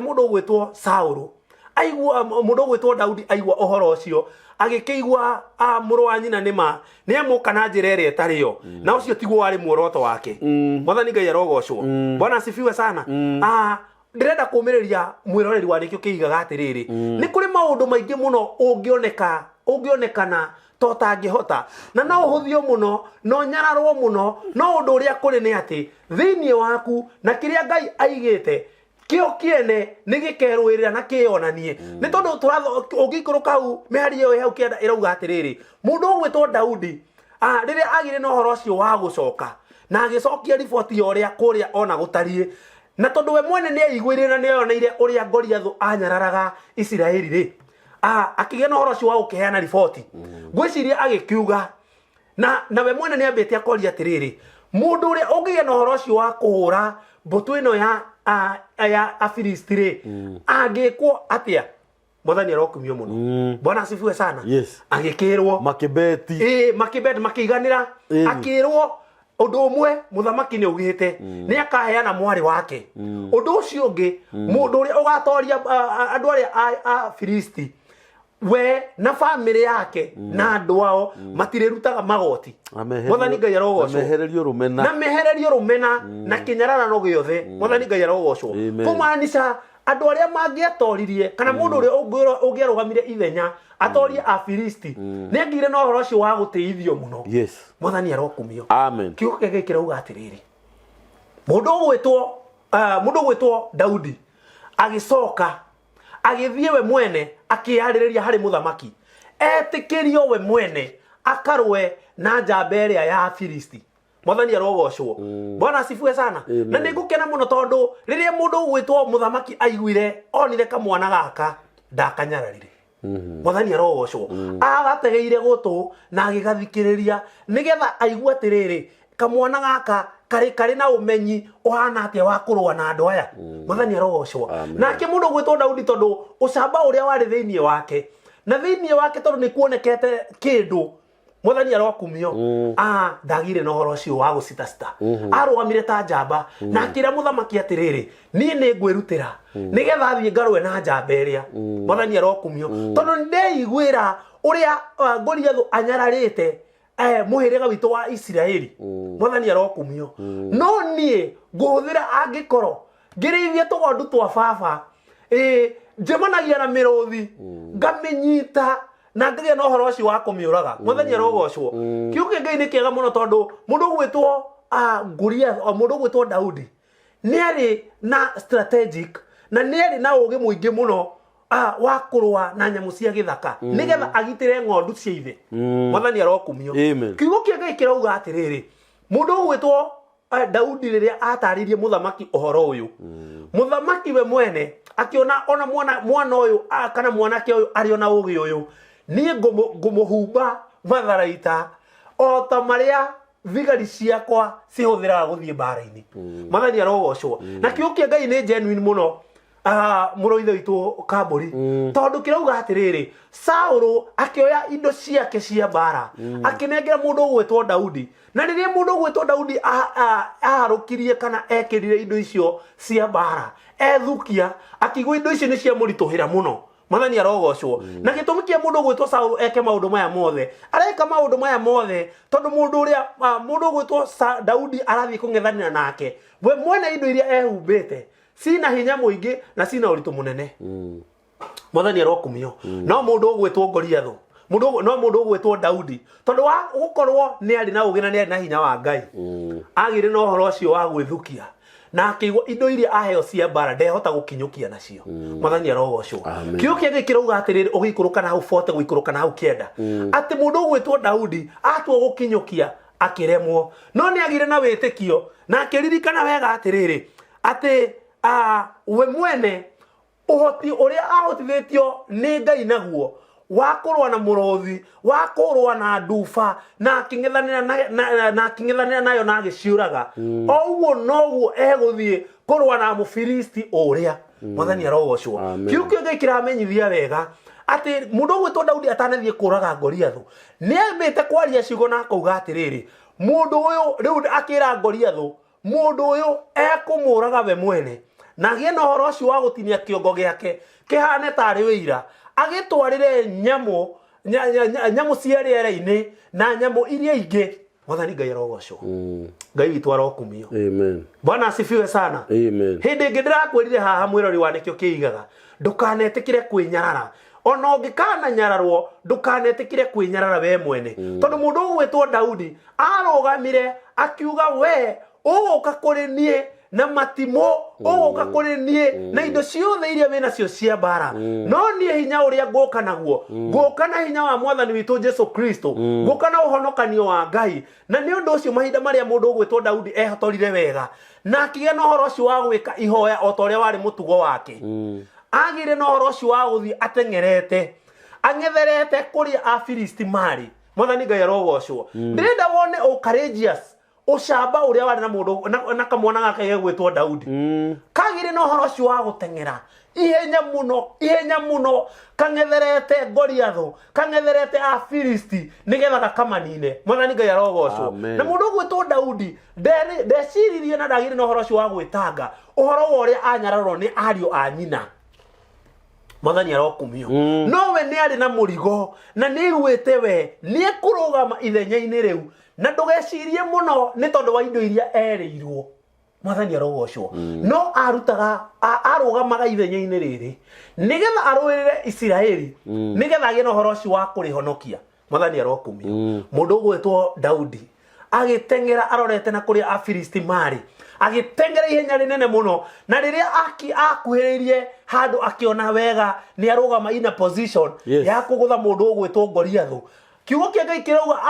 mundu ugwitwo Saulu aigua mundu ugwitwo Daudi aigua uhoro ucio agikigua muru wa nyina nima ni amuka na njira iria itariyo na ucio tiguo wari muoroto wake mwathani Ngai arogocwo bwana asifiwe sana ndirenda kumiriria mwiroreri wa rikio kiigaga atiriri ni kuri maundu maingi muno ungionekana totangihota na no uhuthio muno no nyararwo muno no undu uria kuri ni ati thiini waku na kiria Ngai aigite kio kiene nigikerwirira na kionanie ni tondu turatho ungikuruka hau mehari yo hau kienda irauga atiriri mundu gwitwo Daudi riria agire no horo cio wa gucoka na agicokia riboti yoria kuria ona gutarie na tondu we mwene ni aiguire na ni oneire uria Goliathu anyararaga Isiraeli ri akigena no horo cio wa gukeana riboti gwiciria agikiuga na we mwene ni ambite akoria atiriri mundu uria ungigia no horo cio wa kuhura mbutu ino ya Afilisti ri agikwo atia Mwathani arokumio muno Bwana asifiwe sana agikirwo makibeti makiganira akirwo undu umwe muthamaki ni ugite ni akaheana mwari wake undu ucio ungi mundu uria ugatoria andu aria a Filisti we na family yake na andu ao matirerutaga magoti Mwathani Ngai arogocwo na mehererio rumena na kinyararano giothe Mwathani Ngai arogocwo kumaanisha andu aria mangiatoririe kana mundu uria ungiarugamire ithenya atorie a Filisti ni ngire no horo cio wa guteithio muno Mwathani arokumio kiugo gike kirauga atiriri mundu gwitwo Daudi agicoka agithie we mwene akiyaririria hari muthamaki etikirio we mwene akarwe na njamba iria ya Filisti Mwathani arogocwo Bwana asifiwe sana na ningukena muno tondu riria mundu gwitwo muthamaki aiguire onire kamwana gaka ndakanyararire Mwathani arogocwo agategeire gutu na agigathikiriria nigetha aigua atiriri kamwana gaka kari na umenyi uhana atia wa kurwa na andu aya Mwathani arogocwo nake mundu gwitwo Daudi tondu ucamba uria wari thiini wake na thiini wake tondu ni kuonekete kindu Mwathani arokumio ndagire no horo cio wa gucitacita arugamire ta njamba na akira muthamaki atiriri nie ni ngwirutira nigetha athie ngarwe na njamba iria Mwathani arokumio tondu ndeiguira uria Goliathu anyararite muhiriga witu wa Isiraeli Mwathani arokumio no nie nguhuthira angikoro ngirithie tugondu twa baba njemanagia na miruthi ngamenyita na ngagia no horo cio wa kumiuraga Mwathani arogocwo kiugo Ngai ni kiega muno tondu mundu gwitwo Goliathu mundu gwitwo Daudi niari na strategic na niari na ugi muingi muno wa kurwa na nyamu cia githaka nigetha agitire ng'ondu cia ithe Mwathani arokumio kiugo kia Ngai kirauga atiriri mundu gwitwo Daudi riria ataririe muthamaki uhoro uyu muthamaki we mwene akiona ona mwana uyu kana mwanake uyu ari ona ugi uyu nie ngumuhumba matharaita o ta maria thigari ciakwa cihuthiraga guthie mbara-ini Mwathani arogocwo na kiugo kia Ngai ni genuine muno muroithe witu Kamburi tondu kirauga atiriri Saulu akioya indo ciake cia mbara akinengera mundu gwitwo Daudi na riria mundu gwitwo Daudi aharukirie kana ekirire indo icio cia mbara ethukia akigwa indo icio ni cia murituhira muno Mwathani arogocwo na gitumi kia mundu gwitwo Saulu eke maundu maya mothe areka maundu maya mothe tondu mundu uria mundu gwitwo Daudi arathie kung'ethanira nake we mwene indo iria ehumbite sina hinya muingi na sina uritu munene Mwathani arokumio no mundu gwitwo Goliathu mundu gwitwo Daudi tondu wa gukorwo ni ari na ugi na ni ari na hinya wa Ngai agire no horo ucio wa gwithukia na akigwa indo iria aheo cia mbara ndehota gukinyukia nacio Mwathani arogocwo kiugo kia Ngai kirauga atiriri ugikuruka na hau forte guikuruka na hau kienda ati mundu gwitwo Daudi atwo gukinyukia akiremwo no ni agire na witikio na akiririkana wega atiriri ati we mwene uhoti uria ahotithitio ni Ngai naguo wa kurwa na murothi wa kurwa na nduba na king'ethanira nayo na agiciuraga oguo noguo eguthie kurwa na Mufilisti uria Mwathani arogocwo kiugo Ngai kiramenyithia wega ati mundu gwitwo Daudi atanathie kuraga Goliathu ni ambite kwaria ciugo na akauga atiriri mundu uyu riu akira Goliathu mundu uyu ekumuraga we mwene na gie no horo ucio wa gutinia kiongo giake kihane tari wira agitwarire nyamu cia riera-ini na nyamu iria ingi Mwathani Ngai arogocwo Ngai witu arokumio Bwana asifiwe sana hindi ingi ndirakwirire haha mwirori wa nikio kiigaga ndukanetikire kwinyarara ona ungikana nyararwo ndukanetikire kwinyarara we mwene tondu mundu gwitwo Daudi arogamire akiuga we uguka kuri nie na matimo ugoka kuri nie na indo ciothe iria wina cio cia bara no nie hinya uria ngoka naguo ngoka na hinya wa mwathani witu Jesu Kristo ngoka na uhonokanio wa Ngai na ni undu ucio mahinda maria mundu ugwitwo Daudi ehotorire wega na akigia na horo ucio wa gwika ihoya o ta uria wari mutugo wake agire na horo ucio wa guthii ateng'erete ang'etherete kuri Afilisti mari mwathani Ngai arogocwo ndirenda wone courageous ucamba uria wari na mundu na kamwana gake gegwitwo Daudi kagire no horo ucio wa guteng'era ihenya muno kang'etherete Goliathu kang'etherete Afilisti nigetha gakamanine mwathani Ngai arogocwo na mundu ugwitwo Daudi ndeciririe na ndagire no horo ucio wa gwitanga uhoro wa uria anyararwo ni ariu a nyina mwathani arokumio no we ni ari na murigo na ni ruite we ni kurugama ithenya-ini riu na ndugecirie muno ni tondu wa indo iria erirwo mwathani arogocwo no arugamaga ithenya-ini riri nigetha arwirire Isiraeli nigetha agie na horo ucio wa kurihonokia mwathani arokumio mundu ugwitwo Daudi agiteng'era arorete na kuri Afilisti mari agiteng'era ihenya rinene muno na riria akuhiririe handu akiona wega ni arugama ina position ya kugutha mundu ugwitwo Goliathu kiugo kia Ngai kirauga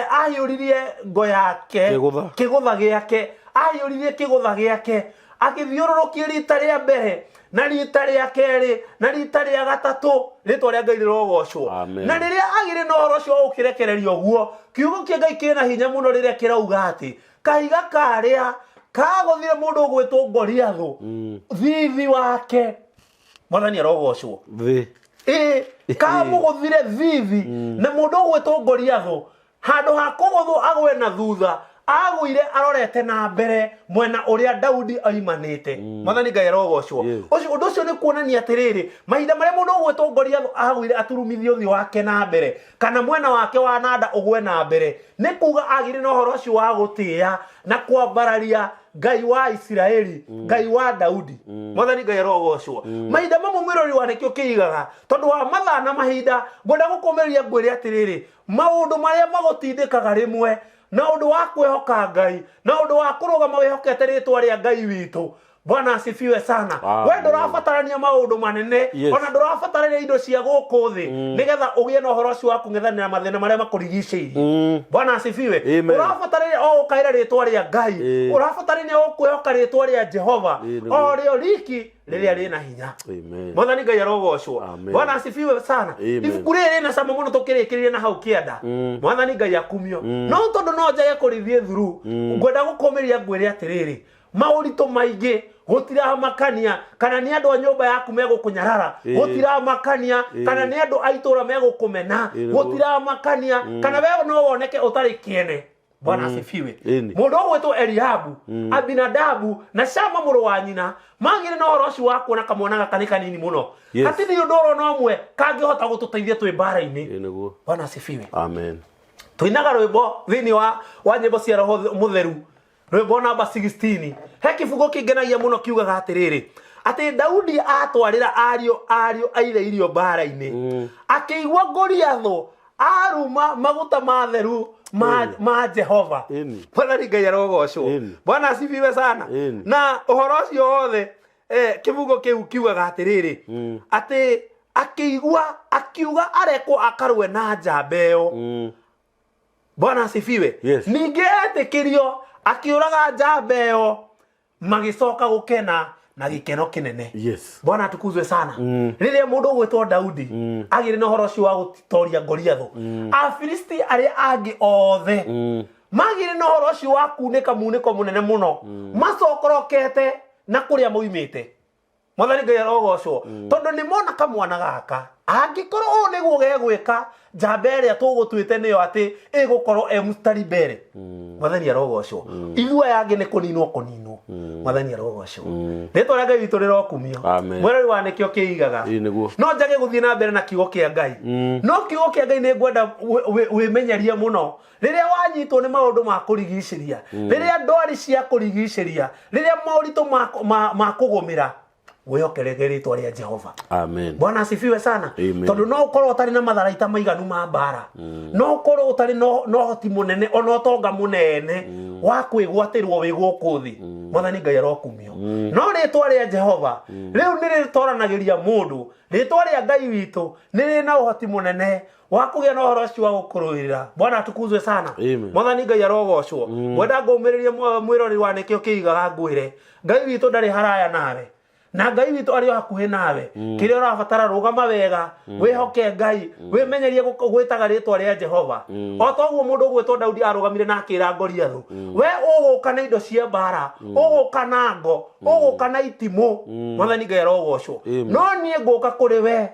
ahiuririe ngo yake kigutha giake ahiuririe kigutha giake agithiururukia rita ria mbere na rita ria keri na rita ria gatatu ritwa ria Ngai rirogocwo na riria agire no horo ucio ukirekereria guo kiugo kia Ngai kina hinya muno riria kirauga ati kahiga karia kaguthire mundu ugwitwo Goliathu thithi wake mwathani arogocwo kamuguthire thithi na mundu ugwitwo Goliathu handu ha kuguthwo agwe na thutha agwire arorete na mbere mwena uria Daudi aimanite mwathani Ngai arogocwo ucio undu ucio ni kuonania atiriri mahinda maria mundu ugwitwo Goliathu agwire aturumithio thi wake na mbere kana mwena wake wa nanda ugwe na mbere ni kuga agire no horo ucio wa gutia na kwambararia Ngai wa Isiraeli Ngai wa Daudi mwathani Ngai arogocwo mahinda mamwe mwirori wa nikio kiigaga tondu wa mathaa na mahinda ngwenda gukomeria ngwire atiriri maundu maria magutindikaga rimwe na undu wa kwehoka Ngai na undu wa kurugama wehokete ritwa ria Ngai witu Bwana asifiwe sana we ndurabatarania maundu manene ona ndurabatarania indo cia guku thi nigetha ugie no horo ucio wa kung'ethanira mathina maria makurigicĩirie Bwana asifiwe urabatarania o ukaira ritwa ria Ngai urabatarania o kwehoka ritwa ria Jehova o rio riki riria rina hinya mwathani Ngai arogocwo Bwana asifiwe sana ibuku riri rina cama muno tukirikirie na hau kianda mwathani Ngai akumio no tondu no njage kurithie thuru ngwenda gukomeria ngwire atiriri maurito maingi gutira makania kana ni andu a nyumba yaku megukunyarara gutira makania kana ni andu a itura megukumena gutira makania kana we no woneke utari kiene Bwana asifiwe mundu ugwitwo Eliabu Abinadabu na Shama muru wa nyina magire no horo ucio wa kuona kamwana gakanika nini muno hatini ndoro no mwe kangihota gututeithia twi bara-ini Bwana asifiwe amen tuinaga rwimbo thini wa nyimbo cia roho mutheru rwimbo namba 16 he kibugo kingenagia muno kiugaga atiriri ati Daudi atwarira ario aire irio bara-ini akiigua Goliathu aruma maguta matheru ma Jehova mwathani Ngai arogocwo Bwana asifiwe sana na uhoro ucio wothe kibugo kiu kiugaga atiriri ati akiuga arekwo akarwe na njambeo Bwana asifiwe ninge etikirio akiuraga njambeo magicoka gukena na gikeno kinene Bwana atukuzwe sana riria mundu ugwitwo Daudi agire no horo ucio wa gutitoria Goliathu Afilisti ari angi othe magire no horo ucio wa kuneka muniko munene muno macokorokete na kuria muimite mwathani Ngai arogocwo tondu ni mona kamwana gaka angikorwo o niguo gegwika njamba iria tugutwite niyo ati igukorwo mustari mbere mwathani arogocwo ithua yangi ni kuninwo mwathani arogocwo ritwa ria Ngai witu rirokumio mwerori wa nikio kiigaga no njage guthii na mbere na kiugo kia Ngai no kiugo kia Ngai ni ngwenda wimenyeria muno riria wanyitwo ni maundu ma kurigiciria riria ndwari cia kurigiciria riria maurito ma kugumira wihokere ritwa ria Jehova. Amen. Bwana asifiwe sana. Tondu no ukorwo utari na matharaita maiganu ma mbara, no ukorwo utari no hoti munene ona utonga munene wa kwigwatirwo wi guku thi, Mwathani Ngai arokumio. No ritwa ria Jehova riu ni ritoranagiria mundu, ritwa ria Ngai witu ni rina uhoti munene wa kugia na horo cio wa gukuruira. Bwana atukuzwe sana. Mwathani Ngai arogocwo. Mwenda ngumiririe mwirori wa nikio kiigaga ngwire Ngai witu ndari haraya nawe, na Ngai witu ari hakuhi nawe. Kiria urabatara rugama wega, wihoke Ngai, wimenyerie gwitaga ritwa ria Jehova. O toguo mundu gwitwo Daudi arugamire na akira Goliathu, we uguka na indo cia mbara, uguka na ngo, uguka na itimo. Mwathani Ngai arogocwo. No nie nguka kuri we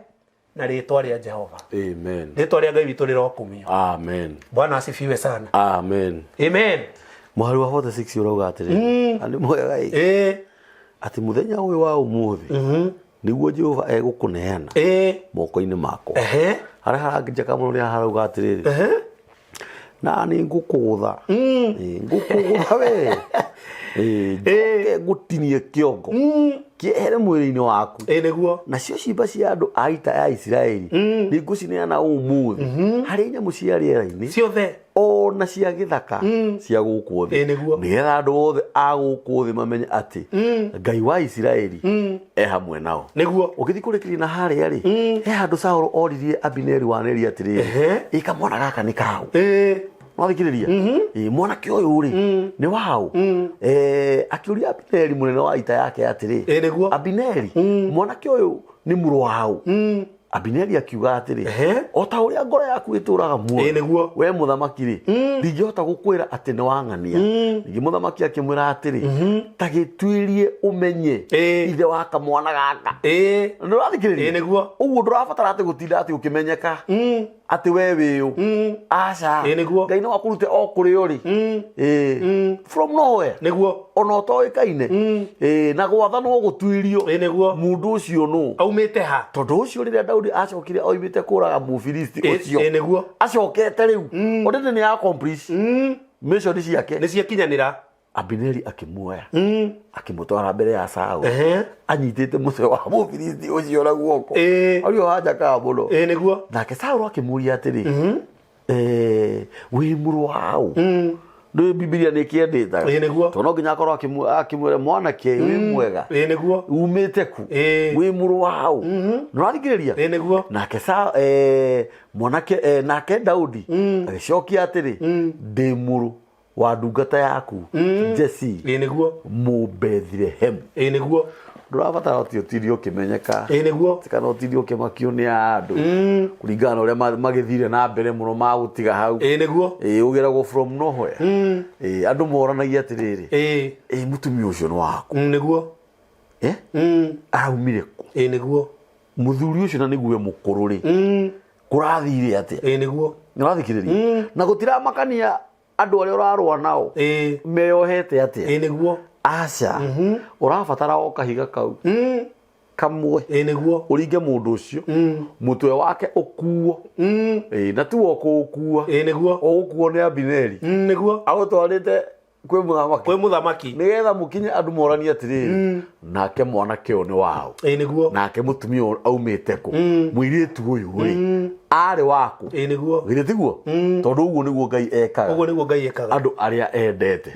na ritwa ria Jehova. Amen. Ritwa ria Ngai witu rirokumio. Amen. Bwana asifiwe sana. Amen. Amen. Mwari wa 46 urauga atiri ani moya gai ati muthenya uyu wa umuthi niguo Jehova egukuneana moko-ini mako haria harangijaka muno ria harauga atiriri na ni ngukutha ngukutha we ngutinie kiongo kiehere mwiri-ini waku niguo nacio ciimba cia andu a ita ya Isiraeli ni ngucineana umuthi hari nyamu cia riera-ini ciothe ona cia githaka cia guku thi nigetha andu othe a guku thi mamenye ati Ngai wa Isiraeli hamwe nao niguo ugithi kurikiria na haria ri he handu Saũlũ oririe Abineri waneri atiriri ikamwana gaka ni kau Mwathikiriria mwanake uyu ri ni wao akiuria Abineri munene wa ita yake atiri Abineri mwanake uyu ni muru wao Abineri akiuga atiri o ta uria ngoro yaku ituraga muoyo we muthamaki ri ndingihota gukwira ati ni wang'ania ningi muthamaki akimwira atiri ta gitwirie umenye ithe wa kamwana gaka ndurathikiriria uguo ndurabatara ati gutinda ati ukimenyeka ati we wiu aca Ngai no akurute o kuri uri from nowhere niguo ona utoikaine na gwatha no gutwirio mundu ucio no aumite ha tondu ucio riria Daudi acokire oimite kuraga Mufilisti ucio acokete riu odende ni accomplish mission ciake ni ciakinyanira Abineri akimuoya akimutwara mbere ya Saũlũ anyitite mutwe wa Mufilisti ucio na guoko ario hajaka muno niguo nake Saũlũ akimuria atiri wi muru wao ndio Biblia ni kiendeta to no nginya akorwo akimwira mwanake wi mwega umite ku wi muru wao nurathikiriria nake mwanake nake Daudi agicokia atiri ndi muru wa ndungata yaku Jesse mu Bethlehem niguo ndurabatara utirio kimenyeka kana utirio kimakio ni andu kuringana uria magithire na mbere muno magutiga hau ugiragwo from nowhere andu moranagia atiriri mutumia ucio ni waku niguo araumire ku niguo muthuri ucio na niguo mukuru ri kurathire atia niguo nurathikiriria na gutiramakania andu aria urarwa nao meyohete atia niguo aca urabatara o kahiga kau kamwe niguo uringe mundu ucio mutwe wake ukuo na tu okukua niguo okuo ni Abineri niguo agutwarite kwi muthamaki nigetha mukinye andu morani atiriri nake mwanake uyu ni wao niguo nake mutumia aumite ku mwiritu uyu ri ari waku niguo giritiguo tondu uguo niguo Ngai ekaga andu aria endete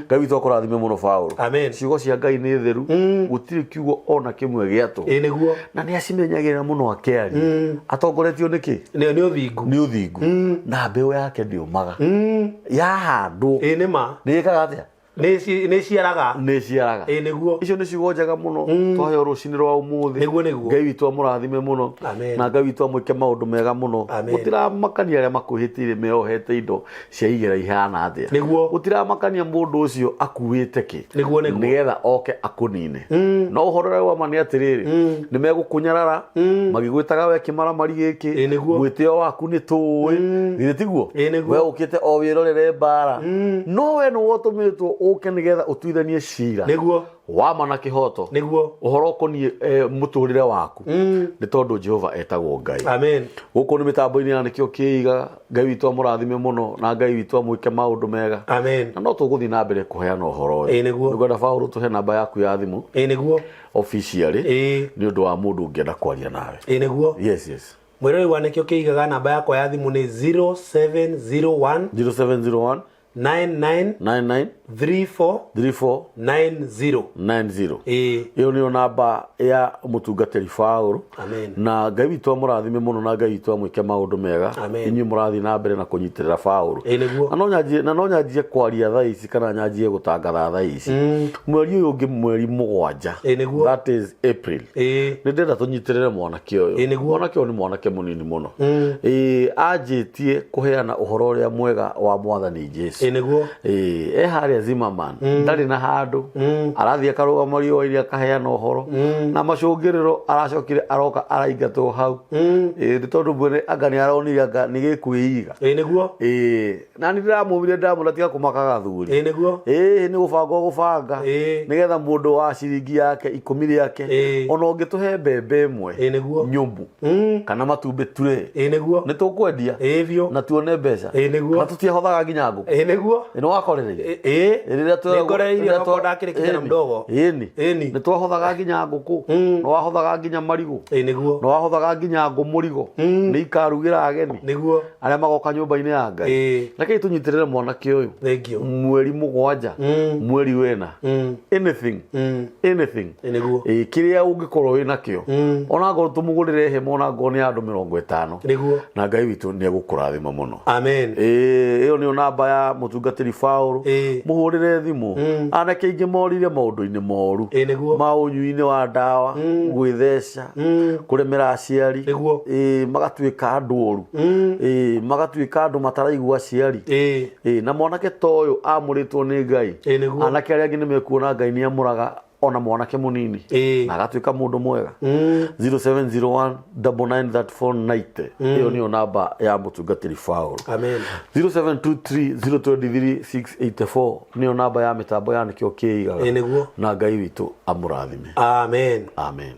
Ngai witu akurathime muno Paũlũ ciugo cia Ngai ni theru gutiri kiugo ona kimwe giatu niguo na ni acimenyagirira muno akiaria atongoretio niki ni uthingu na mbeu yake ndiumaga yahandwo ni ikaga atia ni ciaraga niguo icio ni ciugo njega muno twaheo rucini rwa umuthi Ngai witu amurathime muno na Ngai witu amwike maundu mega muno gutiramakania aria makuhitire meohete indo cia igera ihana atia gutiramakania mundu ucio akuite ki nigetha oke akunine no uhoro wa mani atiriri ni megukunyarara magigwitaga we kimaramari giki gwitio waku ni tuwi githitiguo we ukite o wirorere mbara no we no wotumitwo uke nigetha utuithanie cira niguo wama na kihoto niguo uhoro koni muturire waku ni tondu Jehova etagwo Ngai. Amen. Guko ni mitambo-ini ya nikio kiiga Ngai witu amurathime muno na Ngai witu amwike maundu mega. Amen. Na no tuguthi na mbere kuheana uhoro uyu. Niguo Ngwenda Paulo tuhe namba yaku ya thimu niguo officially ni undu wa mundu ungienda kwaria nawe. Niguo Yes. Mwirori wa nikio kiigaga namba yakwa ya thimu ni 0701 99 34 90. Iyo niyo namba ya mutungatiri Paulo. Amen. Na Ngai witu amurathime muno na Ngai witu amwike maundu mega. Inyu murathi na mbere na kunyitirira Paulo. Na no nyanjie kwaria thaa ici kana nyanjie gutangatha thaa ici mweri uyu ungi mweri 7 that is April. Ni ndenda tunyitirire mwanake uyu. Mwanake uyu ni mwanake munini muno. Anjitie kuheana uhoro uria mwega wa Mwathani Jesu. Haria Zimmerman ndari na handu arathie karugamo riwa iria kaheana uhoro na macungiriro aracokire aroka araingatwo hau ni tondu mwene anga ni aronire anga ni gikuiiga niguo na ni ndiramumire ndamuna tiga kumakaga thuri niguo ni gubanga nigetha mundu wa ciringi yake 10 yake ona ungituhe mbembe imwe nyumbu kana matumbi ture niguo ni tukwendia na tuone mbeca na tutiahothaga nginya nguku niguo ni wakorereire rira twakorereire ko ndakire kijana mdogo ni twahothaga nginya nguku no wahothaga nginya marigu niguo no wahothaga nginya ngumurigo ni ikarugira ageni niguo aria magoka nyumba-ini ya Ngai reke tunyitirire mwanake uyu mweri 7 mweri wena anything niguo kiria ungikorwo wina kio ona ngoro tumugurire hemo ona ngoro ni andu 50 niguo na Ngai witu ni egukurathima muno. Amen. Iyo ni namba ya mutungatiri Paulo muhurire thimu anake ingi morire maundu-ini moru maunyui-ini wa ndawa gwithesha kuremera aciari magatuika andu oru magatuika andu mataraigua aciari na mwanake toyo amuritwo ni Ngai anake aria angi nimekuona Ngai ni amuraga ona mwanake munini na agatuika mundu mwega 0701 993490 iyo niyo namba ya mutungatiri Paulo. Amen. 0723 023 684 niyo namba ya mitambo ya nikio kiigaga na Ngai witu amurathime. Amen. Amen.